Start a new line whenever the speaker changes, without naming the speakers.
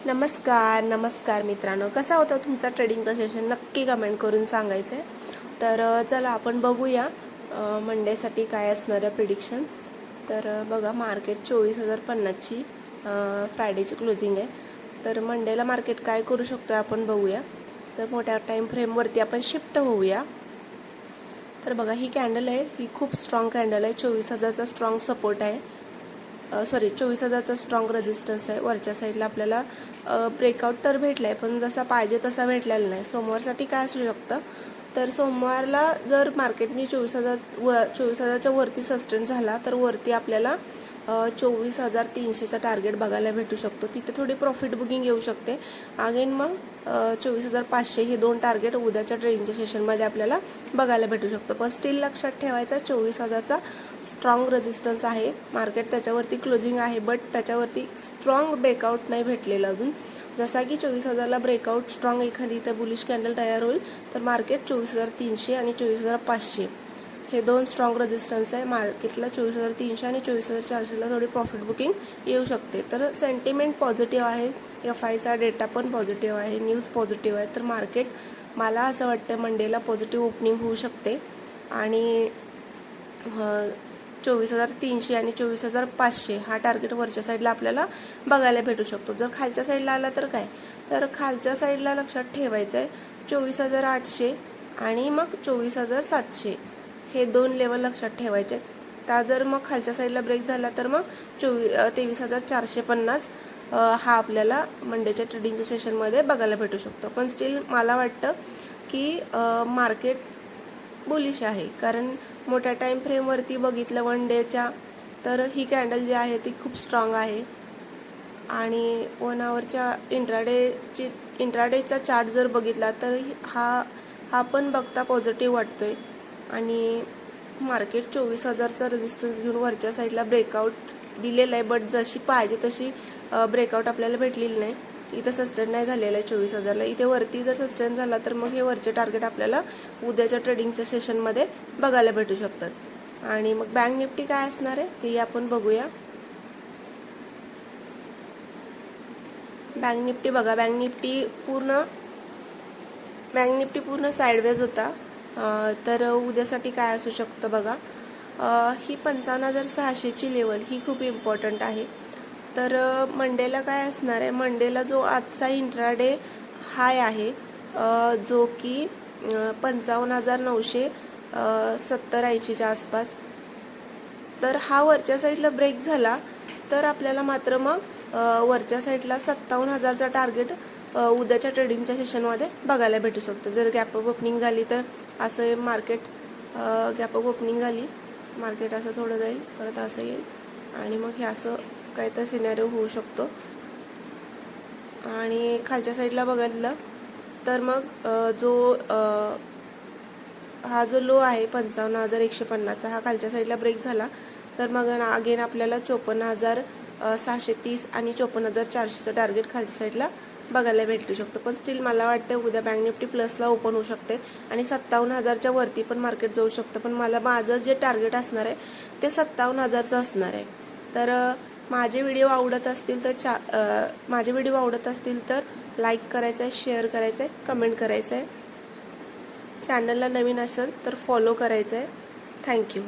नमस्कार मित्रांनो, कसा होता तुमचा ट्रेडिंगचा सेशन नक्की कमेंट करून सांगायचं आहे. तर चला आपण बघूया मंडेसाठी काय असणार आहे प्रिडिक्शन. तर बघा, मार्केट 24,050ची फ्रायडेची क्लोजिंग आहे. तर मंडेला मार्केट काय करू शकतो आपण बघूया. तर मोठ्या टाईम फ्रेमवरती आपण शिफ्ट होऊया. तर बघा, ही कॅन्डल आहे, ही खूप स्ट्रॉंग कॅन्डल आहे. 24,000चा स्ट्रॉंग सपोर्ट आहे, 24,000चा स्ट्रॉंग रेजिस्टन्स आहे. वरच्या साईडला आपल्याला ब्रेकआउट तर भेटला आहे, पण जसा पाहिजे तसा भेटलेला नाही. सोमवारसाठी काय असू शकतं, तर सोमवारला जर मार्केटने 24,000च्या वरती सस्टेन झाला तर वरती आपल्याला 24,300चा टार्गेट बघायला भेटू शकतो. तिथे थोडी प्रॉफिट बुकिंग येऊ शकते. अगेन मग 24,500 हे दोन टार्गेट उद्याच्या ट्रेडिंगच्या सेशनमध्ये आपल्याला बघायला भेटू शकतो. पण स्टील लक्षात ठेवायचा, 24,000चा स्ट्रॉंग रेजिस्टन्स आहे. मार्केट त्याच्यावरती क्लोजिंग आहे, बट त्याच्यावरती स्ट्रॉंग ब्रेकआउट नाही भेटलेला अजून. जसा की 24,000ला ब्रेकआउट स्ट्रॉंग एखादी इथं बुलिश कॅन्डल तयार होईल तर मार्केट 24,300 आणि 24,500 हे दोन स्ट्रॉंग रेजिस्टन्स आहे. मार्केटला 24,300 आणि 24,400ला थोडी प्रॉफिट बुकिंग येऊ शकते. तर सेंटिमेंट पॉझिटिव्ह आहे, FIचा डेटा पण पॉझिटिव्ह आहे, न्यूज पॉझिटिव्ह आहे. तर मार्केट, मला असं वाटतं मंडेला पॉझिटिव्ह ओपनिंग होऊ शकते आणि 24,300 आणि 24,500 हा टार्गेट वरच्या साईडला आपल्याला बघायला भेटू शकतो. जर खालच्या साईडला आला तर काय, तर खालच्या साईडला लक्षात ठेवायचं आहे 24,800 आणि मग 24,700 हे दोन लेवल लक्षात ठेवायचे. त्या जर मग खालच्या साईडला ब्रेक झाला तर मग 23,450 हा आपल्याला मंडेच्या ट्रेडिंगच्या सेशनमध्ये बघायला भेटू शकतो. पण स्टील मला वाटतं की मार्केट बुलिश आहे, कारण मोठ्या टाईम फ्रेमवरती बघितलं वन डेच्या तर ही कॅन्डल जी आहे ती खूप स्ट्रॉंग आहे. आणि 1 आवरच्या इंट्राडेचा चार्ट जर बघितला तर हा पण बघता पॉझिटिव्ह वाटतोय. आणि मार्केट 24,000चा रेजिस्टन्स घेऊन वरच्या साईडला ब्रेकआउट दिलेला आहे, बट जशी पाहिजे तशी ब्रेकआउट आपल्याला भेटलेली नाही. इथं सस्टेन नाही झालेलं आहे 24,000ला. इथे वरती जर सस्टेन झाला तर मग हे वरचे टार्गेट आपल्याला उद्याच्या ट्रेडिंगच्या सेशनमध्ये बघायला भेटू शकतात. आणि मग बँक निफ्टी काय असणार आहे ते आपण बघूया. बँक निफ्टी बघा, बँक निफ्टी पूर्ण साईडवेज होता. तर उद्यासाठी काय असू शकतं बघा, ही 55,600ची लेवल ही खूप इम्पॉर्टंट आहे. तर मंडेला काय असणार आहे, मंडेला जो आजचा इंट्राडे हाय आहे जो की 55,970-80च्या आसपास, तर हा वरच्या साईडला ब्रेक झाला तर आपल्याला मात्र मग वरच्या साईडला 57,000चा टार्गेट उद्याच्या ट्रेडिंगच्या सेशनमध्ये बघायला भेटू शकतो. जर गॅप अप ओपनिंग झाली तर असं मार्केट गॅप अप ओपनिंग झाली, मार्केट असं थोडं जाईल, परत असं येईल आणि मग हे असं काही तर सिनॅरिओ होऊ शकतो. आणि खालच्या साईडला बघितलं तर मग हा जो लो आहे 55,150चा, हा खालच्या साईडला ब्रेक झाला तर मग अगेन आपल्याला 54,730 आणि 54,400चं टार्गेट खालच्या साईडला बघायला भेटू शकतो. पण स्टील मला वाटतं उद्या बँक निफ्टी प्लसला ओपन होऊ शकते आणि 57,000च्या वरती पण मार्केट जाऊ शकतं. पण माझं जे टार्गेट असणार आहे ते 57,000चं असणार आहे. तर माझे व्हिडिओ आवडत असतील तर लाईक करायचं आहे, शेअर करायचं आहे, कमेंट करायचं आहे. चॅनलला नवीन असेल तर फॉलो करायचं आहे. थँक्यू.